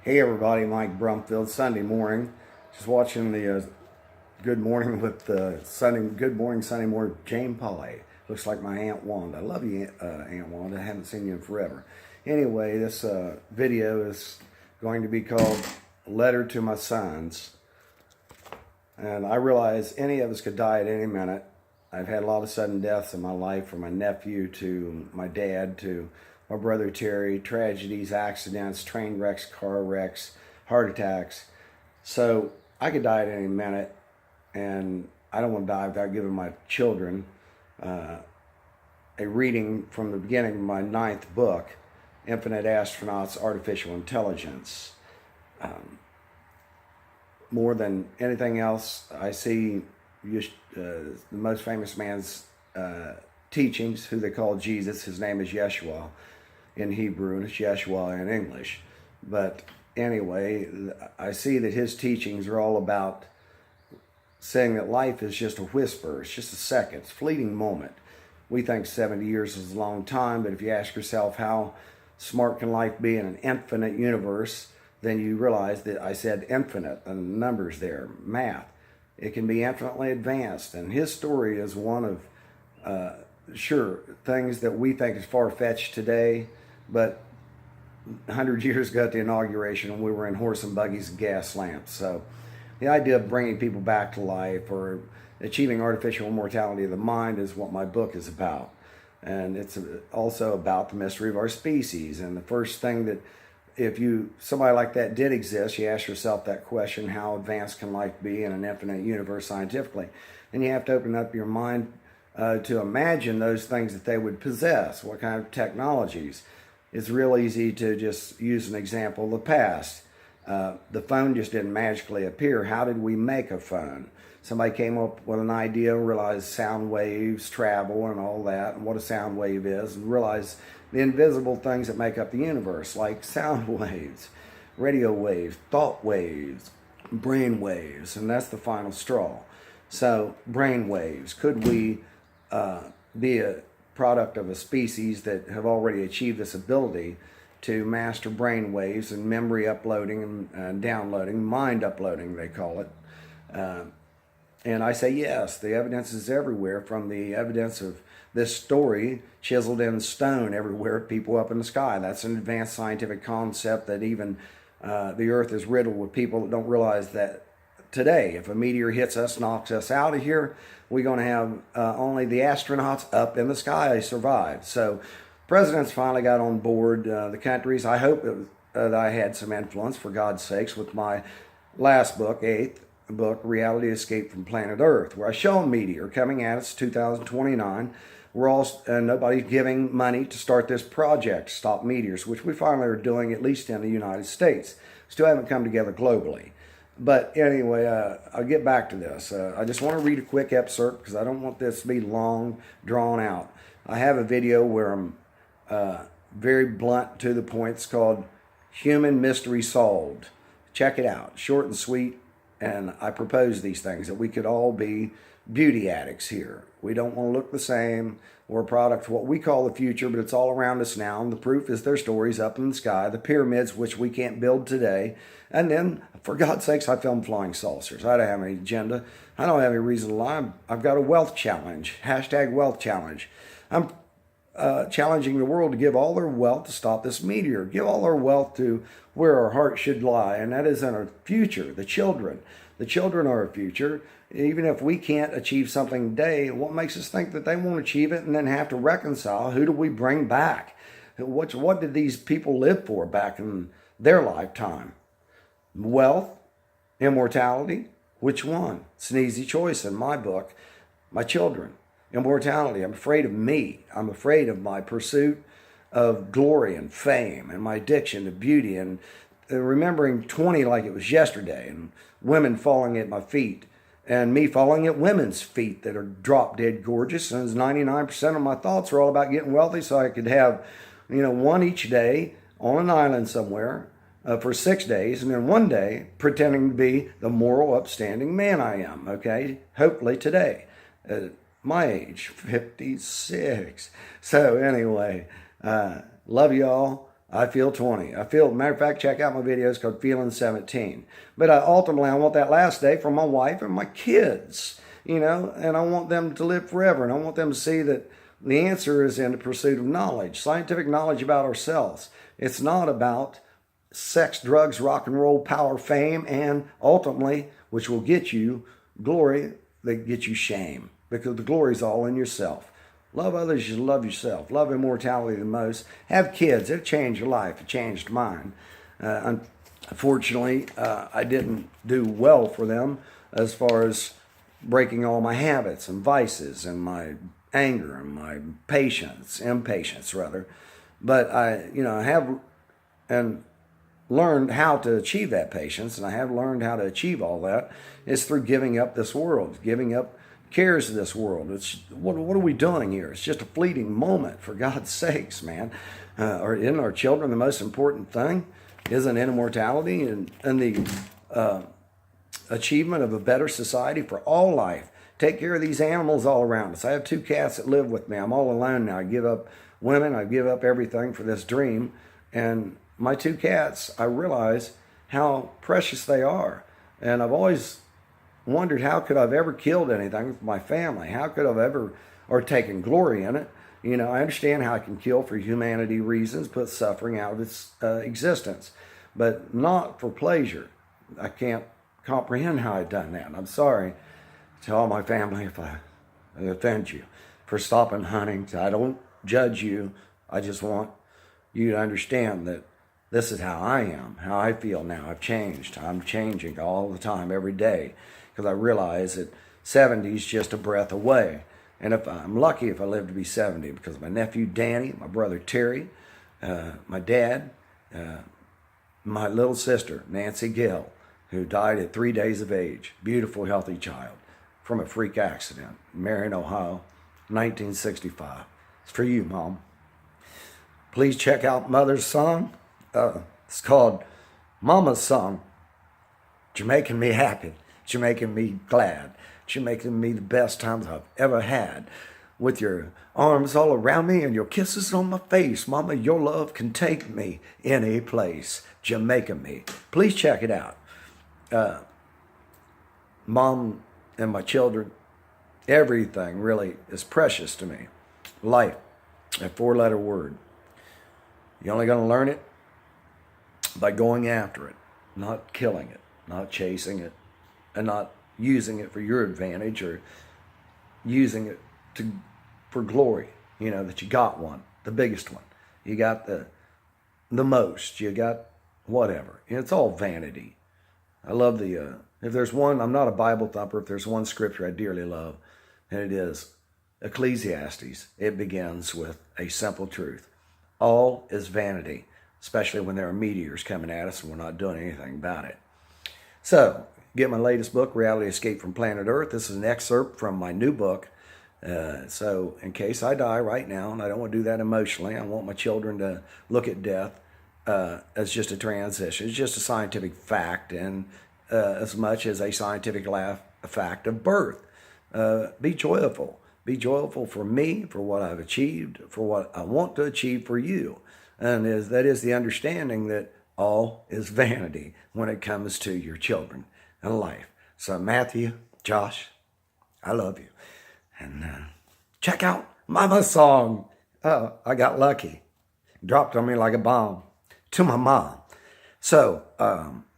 Hey everybody, Mike Brumfield, Sunday morning. Just watching the Good Morning with Good Morning Sunday morning, Jane Pauley. Looks like my Aunt Wanda. I love you, Aunt Wanda. I haven't seen you in forever. Anyway, this video is going to be called Letter to My Sons. And I realize any of us could die at any minute. I've had a lot of sudden deaths in my life, from my nephew to my dad to my brother Terry, tragedies, accidents, train wrecks, car wrecks, heart attacks. So I could die at any minute, and I don't want to die without giving my children a reading from the beginning of my 9th book, Infinite Astronauts, Artificial Intelligence. More than anything else, I see the most famous man's teachings, who they call Jesus. His name is Yeshua in Hebrew, and it's Yeshua in English. But anyway, I see that his teachings are all about saying that life is just a whisper. It's just a second, it's a fleeting moment. We think 70 years is a long time, but if you ask yourself how smart can life be in an infinite universe, then you realize that I said infinite, and numbers there, math. It can be infinitely advanced, and his story is one of, sure, things that we think is far-fetched today, but 100 years ago at the inauguration, we were in horse and buggies and gas lamps. So the idea of bringing people back to life or achieving artificial immortality of the mind is what my book is about. And it's also about the mystery of our species. And the first thing that, if somebody like that did exist, you ask yourself that question: how advanced can life be in an infinite universe scientifically? And you have to open up your mind to imagine those things that they would possess. What kind of technologies? It's real easy to just use an example of the past. The phone just didn't magically appear. How did we make a phone? Somebody came up with an idea, realized sound waves travel and all that, and what a sound wave is, and realized the invisible things that make up the universe, like sound waves, radio waves, thought waves, brain waves, and that's the final straw. So brain waves, could we be a product of a species that have already achieved this ability to master brain waves and memory uploading and downloading, mind uploading they call it? And I say yes, the evidence is everywhere, from the evidence of this story chiseled in stone everywhere, people up in the sky. That's an advanced scientific concept that even the earth is riddled with people that don't realize that today, if a meteor hits us, knocks us out of here, we're going to have only the astronauts up in the sky survive. So presidents finally got on board, the countries. I hope that I had some influence, for God's sakes, with my last book, 8th book, Reality Escape from Planet Earth, where I show a meteor coming at us, 2029. Nobody's giving money to start this project, Stop Meteors, which we finally are doing, at least in the United States. Still haven't come together globally. But anyway, I'll get back to this. I just want to read a quick excerpt because I don't want this to be long, drawn out. I have a video where I'm very blunt, to the point. It's called Human Mystery Solved. Check it out. Short and sweet. And I propose these things, that we could all be beauty addicts here. We don't want to look the same. We're a product of what we call the future, but it's all around us now. And the proof is their stories up in the sky, the pyramids, which we can't build today. And then, for God's sakes, I filmed flying saucers. I don't have any agenda. I don't have any reason to lie. I've got a wealth challenge. Hashtag wealth challenge. I'm challenging the world to give all their wealth to stop this meteor. Give all their wealth to where our heart should lie, and that is in our future, the children. The children are our future. Even if we can't achieve something today, what makes us think that they won't achieve it and then have to reconcile? Who do we bring back? What did these people live for back in their lifetime? Wealth? Immortality? Which one? It's an easy choice in my book. My children. Immortality. I'm afraid of me. I'm afraid of my pursuit of glory and fame, and my addiction to beauty, and remembering 20 like it was yesterday, and women falling at my feet, and me falling at women's feet that are drop dead gorgeous. And 99% of my thoughts are all about getting wealthy so I could have, one each day on an island somewhere for 6 days, and then one day pretending to be the moral, upstanding man I am. Okay, hopefully today. My age, 56. So anyway, love y'all. I feel 20. Matter of fact, check out my videos called Feeling 17. But ultimately, I want that last day for my wife and my kids, and I want them to live forever. And I want them to see that the answer is in the pursuit of knowledge, scientific knowledge about ourselves. It's not about sex, drugs, rock and roll, power, fame, and ultimately, which will get you glory, that gets you shame, because the glory's all in yourself. Love others, you love yourself. Love immortality the most. Have kids. It'll change your life. It changed mine. Unfortunately, I didn't do well for them as far as breaking all my habits and vices and my anger and my impatience rather. But I have and learned how to achieve that patience, and I have learned how to achieve all that is through giving up this world, giving up cares of this world. It's what are we doing here? It's just a fleeting moment, for God's sakes, man. Or isn't our children the most important thing? Isn't immortality and the achievement of a better society for all life? Take care of these animals all around us. I have 2 cats that live with me. I'm all alone now. I give up women. I give up everything for this dream. And my 2 cats, I realize how precious they are. And I've always wondered, how could I've ever killed anything with my family? How could I've ever, or taken glory in it? I understand how I can kill for humanity reasons, put suffering out of its existence, but not for pleasure. I can't comprehend how I've done that. And I'm sorry to all my family if I offend you for stopping hunting. I don't judge you. I just want you to understand that this is how I am, how I feel now. I've changed. I'm changing all the time, every day, because I realize that 70 is just a breath away. And if I'm lucky if I live to be 70, because my nephew Danny, my brother Terry, my dad, my little sister Nancy Gill, who died at 3 days of age, beautiful, healthy child, from a freak accident in Marion, Ohio, 1965. It's for you, Mom. Please check out Mother's song. It's called Mama's Song. You're making me happy. You're making me glad. You're making me the best times I've ever had. With your arms all around me and your kisses on my face. Mama, your love can take me any place. Jamaica me. Please check it out. Mom and my children, everything really is precious to me. Life, a 4-letter word. You're only going to learn it by going after it, not killing it, not chasing it, and not using it for your advantage or using it for glory. That you got one, the biggest one. You got the most. You got whatever. It's all vanity. I love if there's one, I'm not a Bible thumper. If there's one scripture I dearly love, and it is Ecclesiastes. It begins with a simple truth. All is vanity, especially when there are meteors coming at us and we're not doing anything about it. So, get my latest book, Reality Escape from Planet Earth. This is an excerpt from my new book. So, in case I die right now, and I don't want to do that emotionally, I want my children to look at death as just a transition. It's just a scientific fact, and as much as a scientific fact of birth. Be joyful. Be joyful for me, for what I've achieved, for what I want to achieve for you. And that is the understanding that all is vanity when it comes to your children and life. So Matthew, Josh, I love you. And check out Mama's song. Oh, I got lucky. Dropped on me like a bomb to my mom. So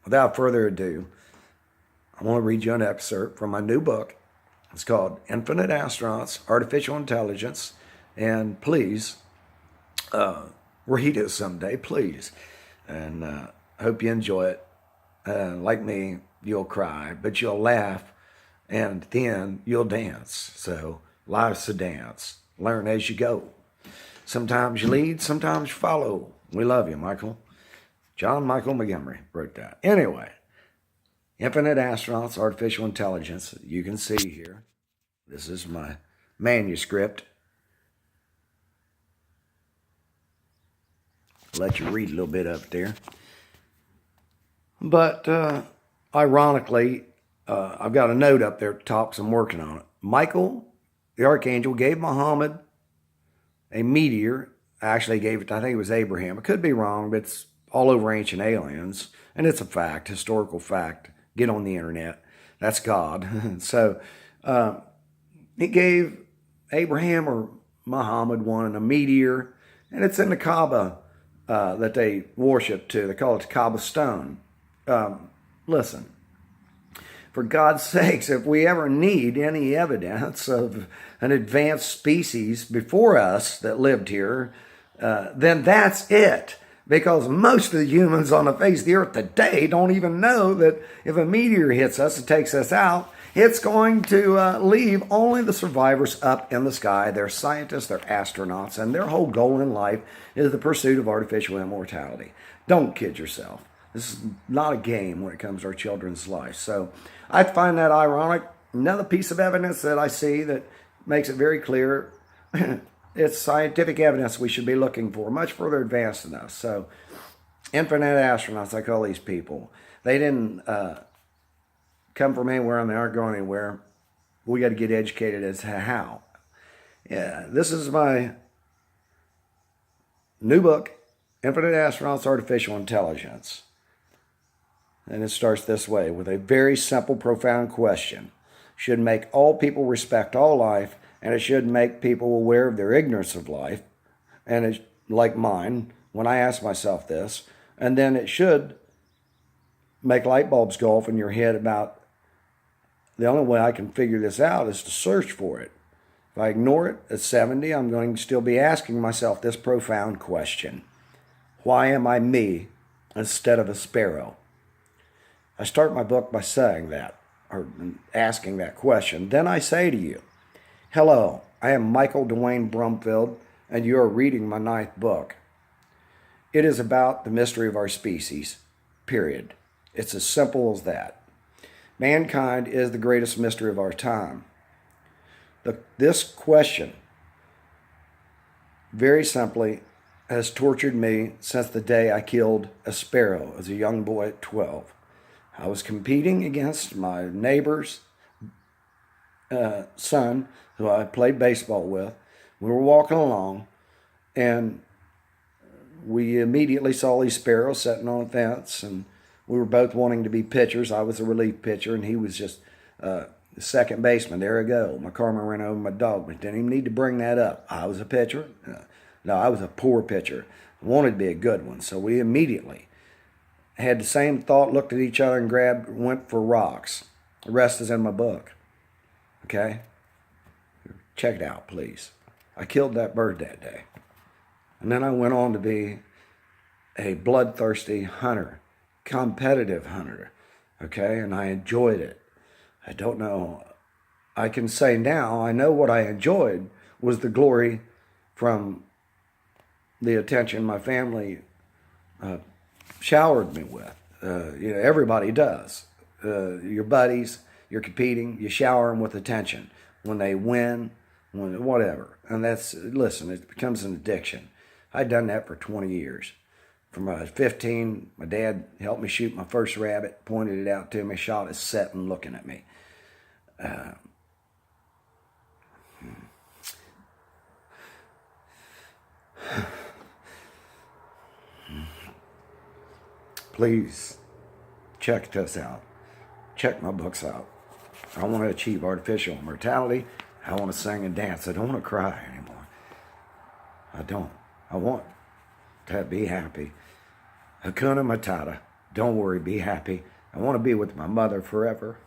without further ado, I want to read you an excerpt from my new book. It's called Infinite Astronauts, Artificial Intelligence. And please read it someday, please. And I hope you enjoy it. Like me, you'll cry, but you'll laugh, and then you'll dance. So life's a dance. Learn as you go. Sometimes you lead, sometimes you follow. We love you, Michael. John Michael Montgomery wrote that. Anyway, Infinite Astronauts, Artificial Intelligence. You can see here. This is my manuscript. I'll let you read a little bit up there. But ironically, I've got a note up there at the top, so I'm working on it. Michael, the archangel, gave Muhammad a meteor actually gave it, I think it was Abraham. It could be wrong, but it's all over Ancient Aliens. And it's a fact, historical fact. Get on the internet. That's God. So he gave Abraham or Muhammad one a meteor, and it's in the Kaaba that they worship to. They call it Kaaba stone. Listen, for God's sakes, if we ever need any evidence of an advanced species before us that lived here, then that's it. Because most of the humans on the face of the earth today don't even know that if a meteor hits us and takes us out, it's going to leave only the survivors up in the sky. They're scientists, they're astronauts, and their whole goal in life is the pursuit of artificial immortality. Don't kid yourself. This is not a game when it comes to our children's life. So I find that ironic. Another piece of evidence that I see that makes it very clear, it's scientific evidence we should be looking for, much further advanced than us. So infinite astronauts, I call these people. They didn't come from anywhere and they aren't going anywhere. We got to get educated as to how. Yeah, this is my new book, Infinite Astronauts, Artificial Intelligence. And it starts this way, with a very simple, profound question. Should make all people respect all life, and it should make people aware of their ignorance of life, and it's like mine, when I ask myself this, and then it should make light bulbs go off in your head about the only way I can figure this out is to search for it. If I ignore it at 70, I'm going to still be asking myself this profound question. Why am I me instead of a sparrow? I start my book by saying that, or asking that question. Then I say to you, hello, I am Michael Dwayne Brumfield, and you are reading my 9th book. It is about the mystery of our species, period. It's as simple as that. Mankind is the greatest mystery of our time. This question, very simply, has tortured me since the day I killed a sparrow as a young boy at 12. I was competing against my neighbor's son, who I played baseball with. We were walking along, and we immediately saw these sparrows sitting on a fence, and we were both wanting to be pitchers. I was a relief pitcher, and he was just the second baseman. There I go. My karma ran over my dog. But didn't even need to bring that up. I was a pitcher. No, I was a poor pitcher. I wanted to be a good one. So we immediately had the same thought, looked at each other, and went for rocks. The rest is in my book. Okay? Check it out, please. I killed that bird that day. And then I went on to be a bloodthirsty hunter, competitive hunter. Okay? And I enjoyed it. I don't know. I can say now, I know what I enjoyed was the glory from the attention my family showered me with. Everybody does. Your buddies, you're competing, you shower them with attention. When they win, whatever. And listen, it becomes an addiction. I'd done that for 20 years. From I was 15, my dad helped me shoot my first rabbit, pointed it out to me, shot it setting, looking at me. Please check this out. Check my books out. I want to achieve artificial immortality. I want to sing and dance. I don't want to cry anymore. I don't. I want to be happy. Hakuna Matata. Don't worry, be happy. I want to be with my mother forever.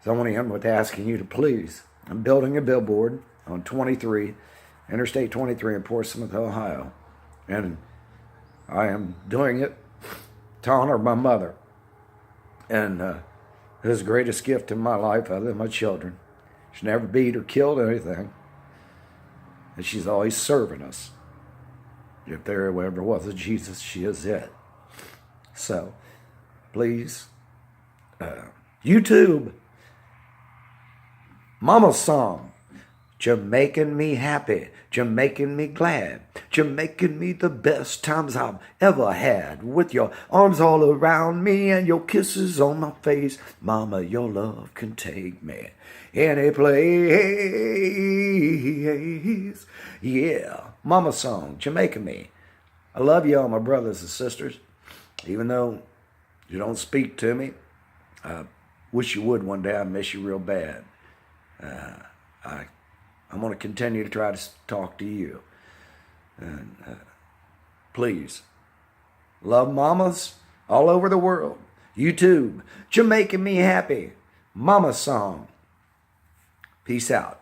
So I want to end with asking you to please. I'm building a billboard on Interstate 23 in Portsmouth, Ohio. And I am doing it to honor my mother. And it is the greatest gift in my life other than my children. She never beat or killed anything. And she's always serving us. If there ever was a Jesus, she is it. So, please, YouTube, Mama's Song. Jamaican me happy, Jamaican me glad, Jamaican me the best times I've ever had. With your arms all around me and your kisses on my face, mama, your love can take me any place. Yeah, mama song, Jamaica me. I love you all, my brothers and sisters. Even though you don't speak to me, I wish you would one day. I miss you real bad. I'm going to continue to try to talk to you. And please, love mamas all over the world. YouTube, Jamaican me happy. Mama song. Peace out.